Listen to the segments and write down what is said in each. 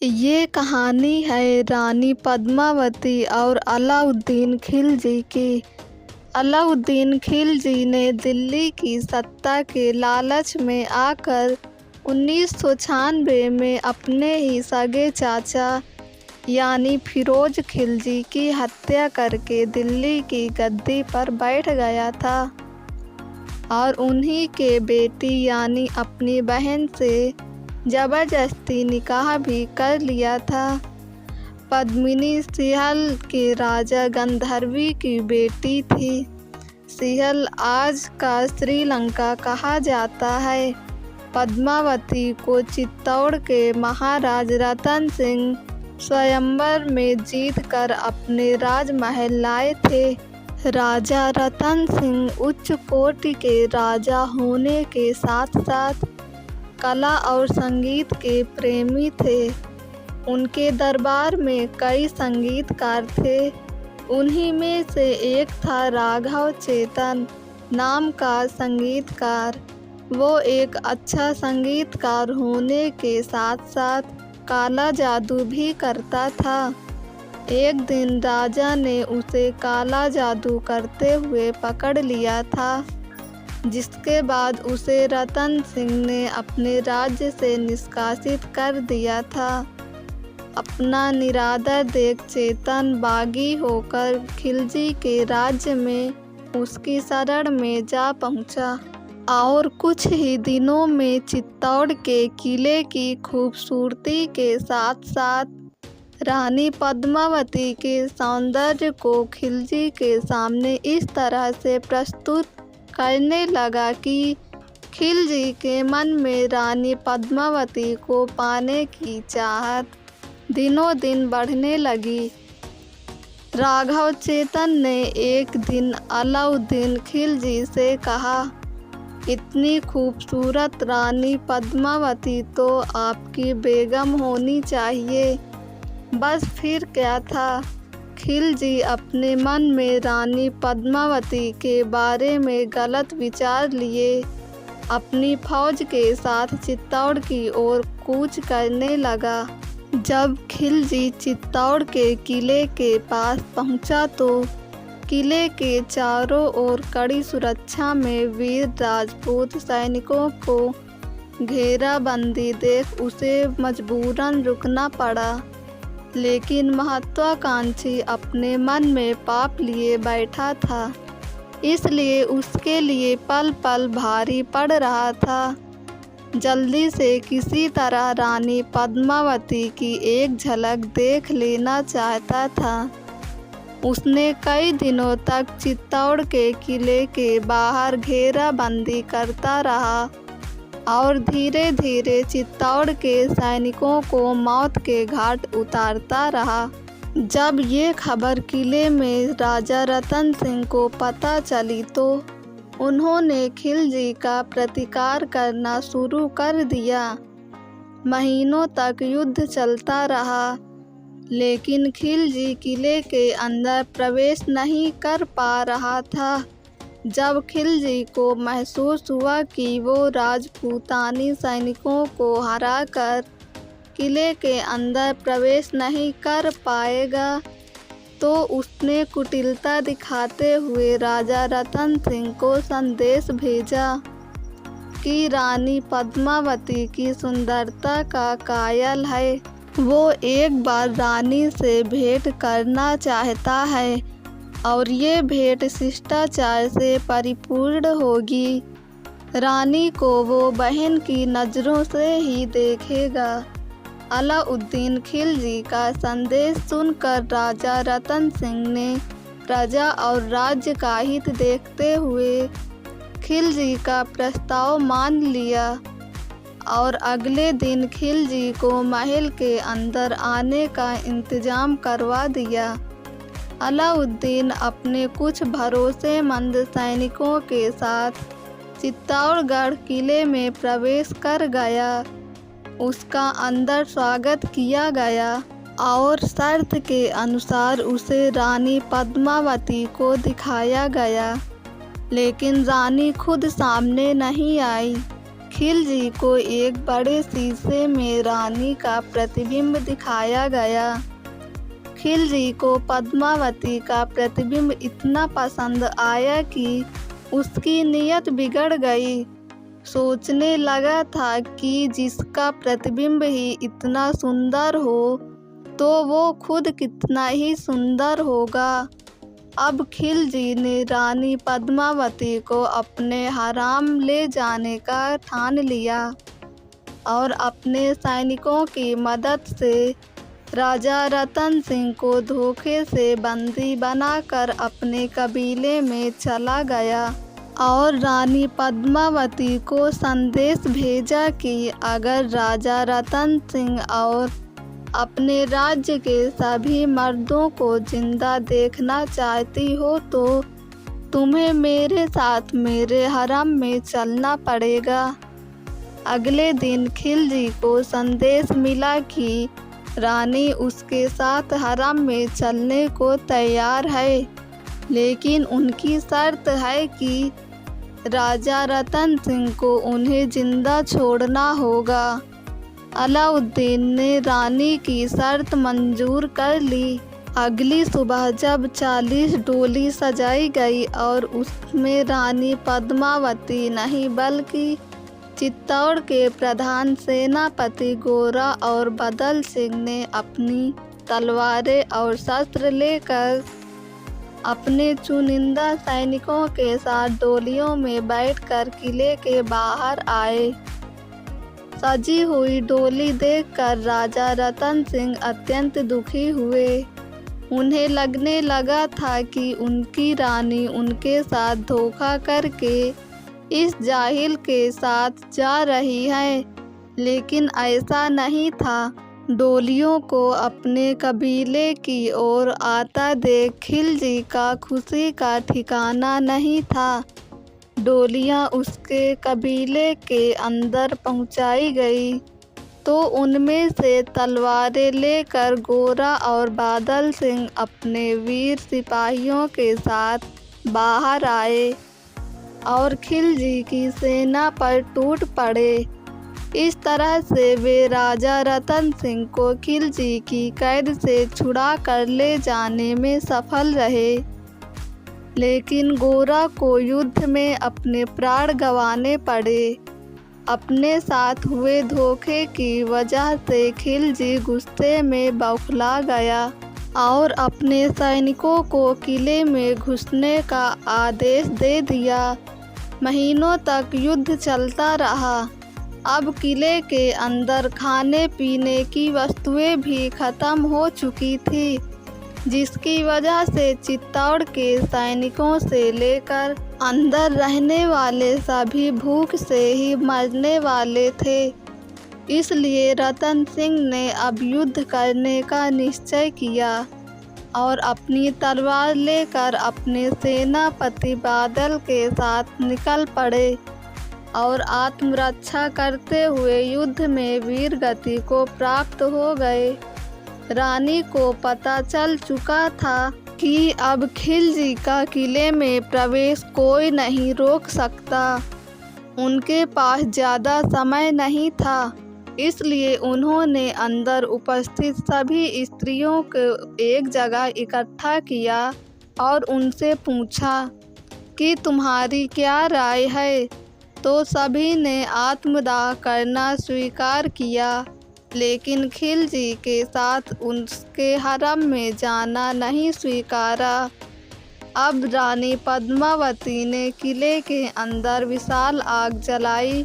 ये कहानी है रानी पद्मावती और अलाउद्दीन खिलजी की। अलाउद्दीन खिलजी ने दिल्ली की सत्ता के लालच में आकर 1996 में अपने ही सगे चाचा यानी फिरोज खिलजी की हत्या करके दिल्ली की गद्दी पर बैठ गया था और उन्हीं के बेटी यानी अपनी बहन से ज़बरदस्ती निकाह भी कर लिया था। पद्मिनी सिंहल के राजा गंधर्वी की बेटी थी। सिंहल आज का श्रीलंका कहा जाता है। पद्मावती को चित्तौड़ के महाराज रतन सिंह स्वयंवर में जीतकर अपने राजमहल लाए थे। राजा रतन सिंह उच्च कोटि के राजा होने के साथ साथ कला और संगीत के प्रेमी थे। उनके दरबार में कई संगीतकार थे। उन्हीं में से एक था राघव चेतन नाम का संगीतकार। वो एक अच्छा संगीतकार होने के साथ साथ काला जादू भी करता था। एक दिन राजा ने उसे काला जादू करते हुए पकड़ लिया था, जिसके बाद उसे रतन सिंह ने अपने राज्य से निष्कासित कर दिया था। अपना निरादर देख चेतन बागी होकर खिलजी के राज्य में उसकी शरण में जा पहुंचा और कुछ ही दिनों में चित्तौड़ के किले की खूबसूरती के साथ साथ रानी पद्मावती के सौंदर्य को खिलजी के सामने इस तरह से प्रस्तुत करने लगा कि खिलजी के मन में रानी पद्मावती को पाने की चाहत दिनों दिन बढ़ने लगी। राघव चेतन ने एक दिन अलाउद्दीन खिलजी से कहा, इतनी खूबसूरत रानी पद्मावती तो आपकी बेगम होनी चाहिए। बस फिर क्या था, खिलजी अपने मन में रानी पद्मावती के बारे में गलत विचार लिए अपनी फौज के साथ चित्तौड़ की ओर कूच करने लगा। जब खिलजी चित्तौड़ के किले के पास पहुंचा तो किले के चारों ओर कड़ी सुरक्षा में वीर राजपूत सैनिकों को घेराबंदी देख उसे मजबूरन रुकना पड़ा। लेकिन महत्वाकांक्षी अपने मन में पाप लिए बैठा था, इसलिए उसके लिए पल पल भारी पड़ रहा था। जल्दी से किसी तरह रानी पद्मावती की एक झलक देख लेना चाहता था। उसने कई दिनों तक चित्तौड़ के किले के बाहर घेराबंदी करता रहा और धीरे धीरे चित्तौड़ के सैनिकों को मौत के घाट उतारता रहा। जब ये खबर किले में राजा रतन सिंह को पता चली तो उन्होंने खिलजी का प्रतिकार करना शुरू कर दिया। महीनों तक युद्ध चलता रहा, लेकिन खिलजी किले के अंदर प्रवेश नहीं कर पा रहा था। जब खिलजी को महसूस हुआ कि वो राजपूतानी सैनिकों को हराकर किले के अंदर प्रवेश नहीं कर पाएगा, तो उसने कुटिलता दिखाते हुए राजा रतन सिंह को संदेश भेजा कि रानी पद्मावती की सुंदरता का कायल है। वो एक बार रानी से भेंट करना चाहता है और ये भेंट शिष्टाचार से परिपूर्ण होगी। रानी को वो बहन की नज़रों से ही देखेगा। अलाउद्दीन खिलजी का संदेश सुनकर राजा रतन सिंह ने प्रजा और राज्य का हित देखते हुए खिलजी का प्रस्ताव मान लिया और अगले दिन खिलजी को महल के अंदर आने का इंतजाम करवा दिया। अलाउद्दीन अपने कुछ भरोसेमंद सैनिकों के साथ चित्तौड़गढ़ किले में प्रवेश कर गया। उसका अंदर स्वागत किया गया और शर्त के अनुसार उसे रानी पद्मावती को दिखाया गया, लेकिन रानी खुद सामने नहीं आई। खिलजी को एक बड़े शीशे में रानी का प्रतिबिंब दिखाया गया। खिलजी को पद्मावती का प्रतिबिंब इतना पसंद आया कि उसकी नीयत बिगड़ गई। सोचने लगा था कि जिसका प्रतिबिंब ही इतना सुंदर हो तो वो खुद कितना ही सुंदर होगा। अब खिलजी ने रानी पद्मावती को अपने हराम ले जाने का ठान लिया और अपने सैनिकों की मदद से राजा रतन सिंह को धोखे से बंदी बनाकर अपने कबीले में चला गया और रानी पद्मावती को संदेश भेजा कि अगर राजा रतन सिंह और अपने राज्य के सभी मर्दों को जिंदा देखना चाहती हो तो तुम्हें मेरे साथ मेरे हरम में चलना पड़ेगा। अगले दिन खिलजी को संदेश मिला कि रानी उसके साथ हरम में चलने को तैयार है, लेकिन उनकी शर्त है कि राजा रतन सिंह को उन्हें जिंदा छोड़ना होगा। अलाउद्दीन ने रानी की शर्त मंजूर कर ली। अगली सुबह जब 40 डोली सजाई गई और उसमें रानी पद्मावती नहीं बल्कि चित्तौड़ के प्रधान सेनापति गोरा और बदल सिंह ने अपनी तलवारें और शस्त्र लेकर अपने चुनिंदा सैनिकों के साथ डोलियों में बैठकर किले के बाहर आए। सजी हुई डोली देखकर राजा रतन सिंह अत्यंत दुखी हुए। उन्हें लगने लगा था कि उनकी रानी उनके साथ धोखा करके इस जाहिल के साथ जा रही है, लेकिन ऐसा नहीं था। डोलियों को अपने कबीले की ओर आता देख खिलजी का खुशी का ठिकाना नहीं था। डोलियां उसके कबीले के अंदर पहुंचाई गई तो उनमें से तलवारें लेकर गोरा और बादल सिंह अपने वीर सिपाहियों के साथ बाहर आए और खिलजी की सेना पर टूट पड़े। इस तरह से वे राजा रतन सिंह को खिलजी की कैद से छुड़ा कर ले जाने में सफल रहे, लेकिन गोरा को युद्ध में अपने प्राण गंवाने पड़े। अपने साथ हुए धोखे की वजह से खिलजी गुस्से में बौखला गया और अपने सैनिकों को किले में घुसने का आदेश दे दिया। महीनों तक युद्ध चलता रहा। अब किले के अंदर खाने पीने की वस्तुएं भी खत्म हो चुकी थी, जिसकी वजह से चित्तौड़ के सैनिकों से लेकर अंदर रहने वाले सभी भूख से ही मरने वाले थे। इसलिए रतन सिंह ने अब युद्ध करने का निश्चय किया और अपनी तलवार लेकर अपने सेनापति बादल के साथ निकल पड़े और आत्मरक्षा करते हुए युद्ध में वीर गति को प्राप्त हो गए। रानी को पता चल चुका था कि अब खिलजी का किले में प्रवेश कोई नहीं रोक सकता। उनके पास ज़्यादा समय नहीं था, इसलिए उन्होंने अंदर उपस्थित सभी स्त्रियों को एक जगह इकट्ठा किया और उनसे पूछा कि तुम्हारी क्या राय है। तो सभी ने आत्मदाह करना स्वीकार किया, लेकिन खिलजी के साथ उसके हरम में जाना नहीं स्वीकारा। अब रानी पद्मावती ने किले के अंदर विशाल आग जलाई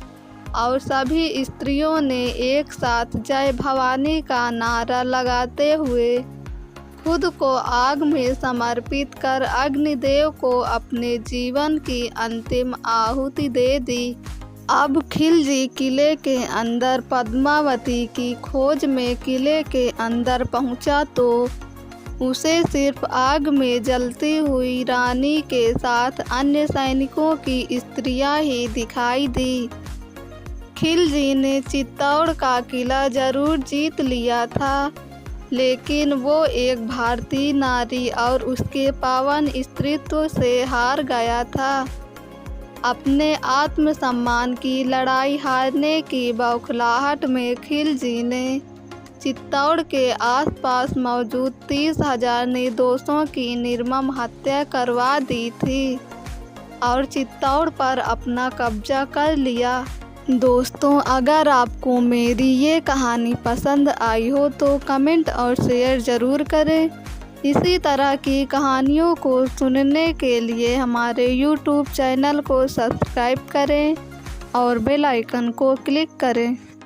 और सभी स्त्रियों ने एक साथ जय भवानी का नारा लगाते हुए खुद को आग में समर्पित कर अग्निदेव को अपने जीवन की अंतिम आहुति दे दी। अब खिलजी किले के अंदर पद्मावती की खोज में किले के अंदर पहुंचा तो उसे सिर्फ आग में जलती हुई रानी के साथ अन्य सैनिकों की स्त्रियां ही दिखाई दी। खिलजी ने चित्तौड़ का किला जरूर जीत लिया था, लेकिन वो एक भारतीय नारी और उसके पावन स्त्रीत्व से हार गया था। अपने आत्मसम्मान की लड़ाई हारने की बौखलाहट में खिलजी ने चित्तौड़ के आसपास मौजूद 30,000 निर्दोषों की निर्मम हत्या करवा दी थी और चित्तौड़ पर अपना कब्जा कर लिया। दोस्तों, अगर आपको मेरी ये कहानी पसंद आई हो तो कमेंट और शेयर ज़रूर करें। इसी तरह की कहानियों को सुनने के लिए हमारे YouTube चैनल को सब्सक्राइब करें और बेल आइकन को क्लिक करें।